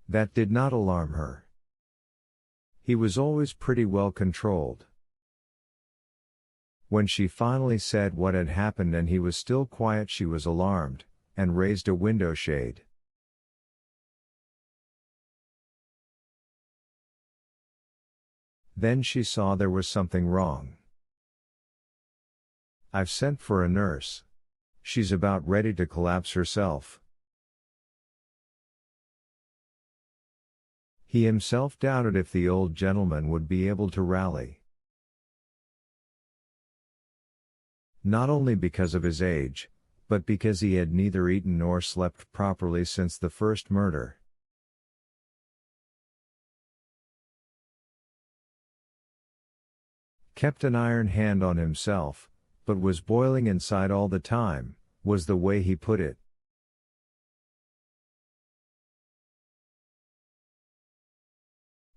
That did not alarm her. He was always pretty well controlled. When she finally said what had happened and he was still quiet, she was alarmed, and raised a window shade. Then she saw there was something wrong. "I've sent for a nurse. She's about ready to collapse herself." He himself doubted if the old gentleman would be able to rally. Not only because of his age, but because he had neither eaten nor slept properly since the first murder. Kept an iron hand on himself, but was boiling inside all the time, was the way he put it.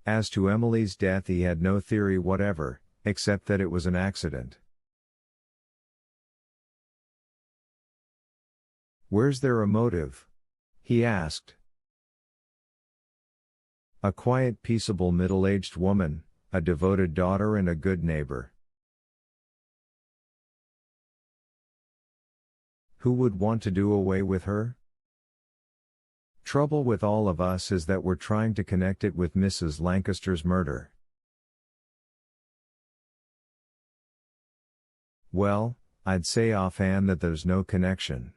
As to Emily's death, he had no theory whatever, except that it was an accident. "Where's there a motive?" he asked. "A quiet, peaceable, middle-aged woman, a devoted daughter and a good neighbor. Who would want to do away with her? Trouble with all of us is that we're trying to connect it with Mrs. Lancaster's murder. Well, I'd say offhand that there's no connection.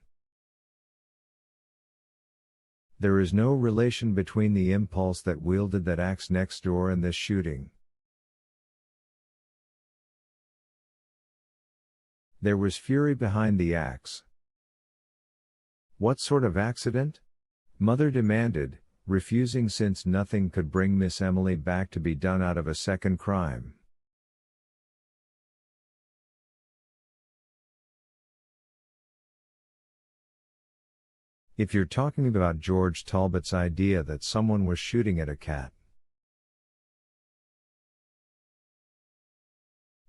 There is no relation between the impulse that wielded that axe next door and this shooting. There was fury behind the axe." "What sort of accident?" Mother demanded, refusing since nothing could bring Miss Emily back to be done out of a second crime. "If you're talking about George Talbot's idea that someone was shooting at a cat."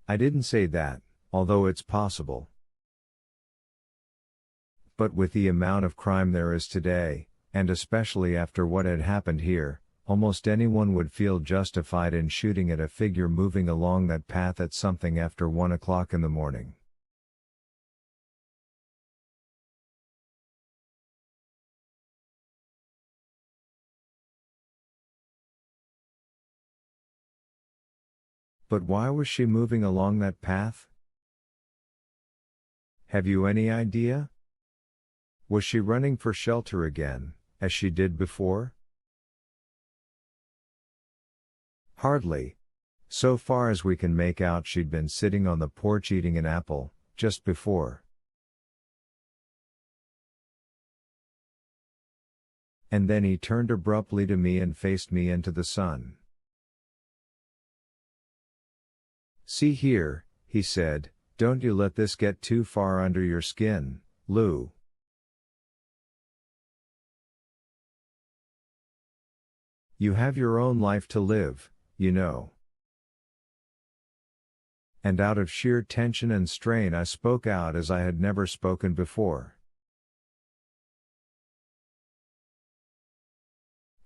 "I didn't say that, although it's possible. But with the amount of crime there is today, and especially after what had happened here, almost anyone would feel justified in shooting at a figure moving along that path at something after 1 o'clock in the morning." "But why was she moving along that path? Have you any idea? Was she running for shelter again, as she did before?" "Hardly. So far as we can make out, she'd been sitting on the porch eating an apple, just before. And then he turned abruptly to me and faced me into the sun. 'See here,' he said, 'don't you let this get too far under your skin, Lou. You have your own life to live, you know.' And out of sheer tension and strain I spoke out as I had never spoken before.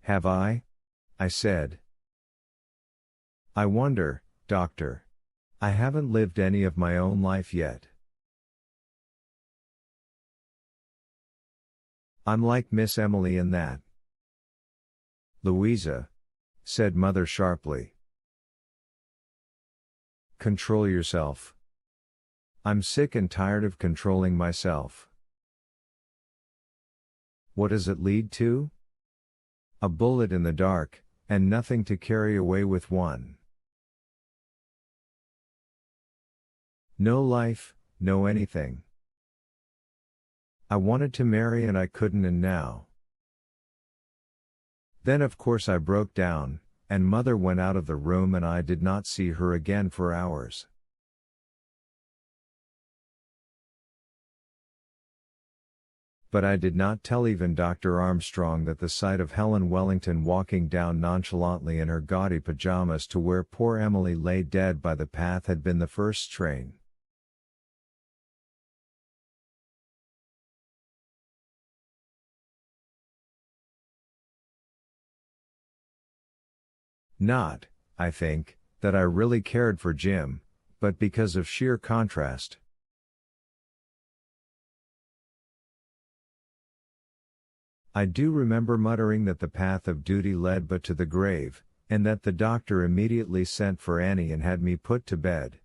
'Have I?' I said. 'I wonder, Doctor. I haven't lived any of my own life yet. I'm like Miss Emily in that.' 'Louisa,' said Mother sharply. 'Control yourself. I'm sick and tired of controlling myself.' 'What does it lead to? A bullet in the dark, and nothing to carry away with one. No life, no anything. I wanted to marry and I couldn't, and now.' Then of course I broke down, and Mother went out of the room and I did not see her again for hours. But I did not tell even Dr. Armstrong that the sight of Helen Wellington walking down nonchalantly in her gaudy pajamas to where poor Emily lay dead by the path had been the first strain. Not, I think, that I really cared for Jim, but because of sheer contrast. I do remember muttering that the path of duty led but to the grave, and that the doctor immediately sent for Annie and had me put to bed.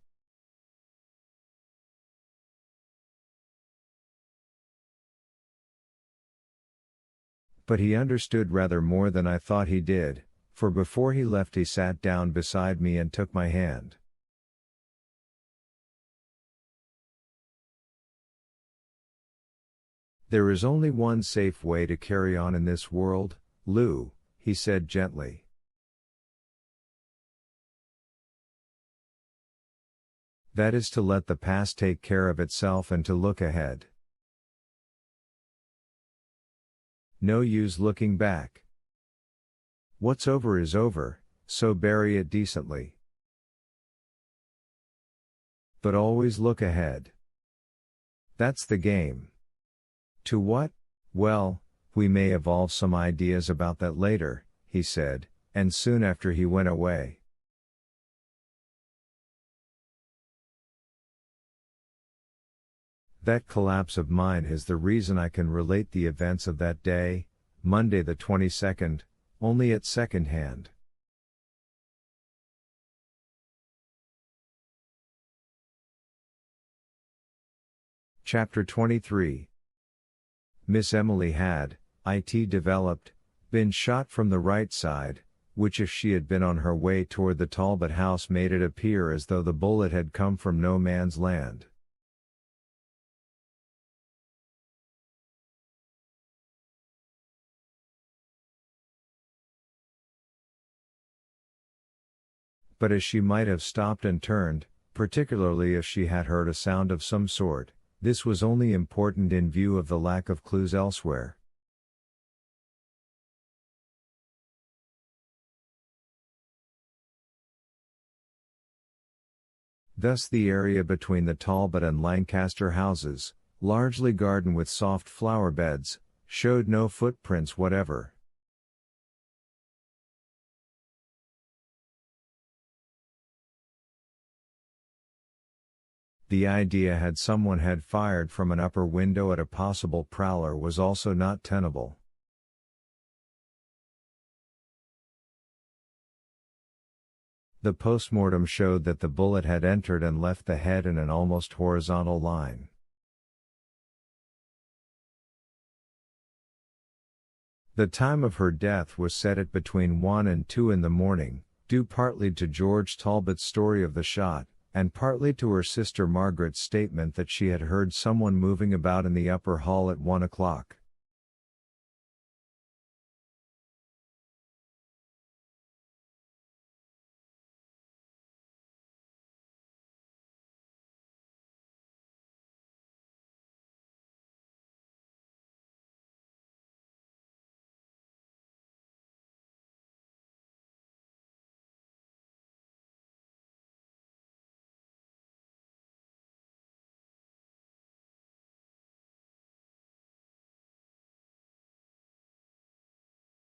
But he understood rather more than I thought he did, for before he left he sat down beside me and took my hand. "There is only one safe way to carry on in this world, Lou," he said gently. "That is to let the past take care of itself and to look ahead. No use looking back. What's over is over, so bury it decently. But always look ahead. That's the game. To what? Well, we may evolve some ideas about that later," he said, and soon after he went away. That collapse of mine is the reason I can relate the events of that day, Monday the 22nd, only at second hand. Chapter 23. Miss Emily had, it developed, been shot from the right side, which if she had been on her way toward the Talbot house made it appear as though the bullet had come from no man's land. But as she might have stopped and turned, particularly if she had heard a sound of some sort, this was only important in view of the lack of clues elsewhere. Thus the area between the Talbot and Lancaster houses, largely garden with soft flower beds, showed no footprints whatever. The idea had someone had fired from an upper window at a possible prowler was also not tenable. The postmortem showed that the bullet had entered and left the head in an almost horizontal line. The time of her death was set at between 1 and 2 in the morning, due partly to George Talbot's story of the shot, and partly to her sister Margaret's statement that she had heard someone moving about in the upper hall at 1 o'clock.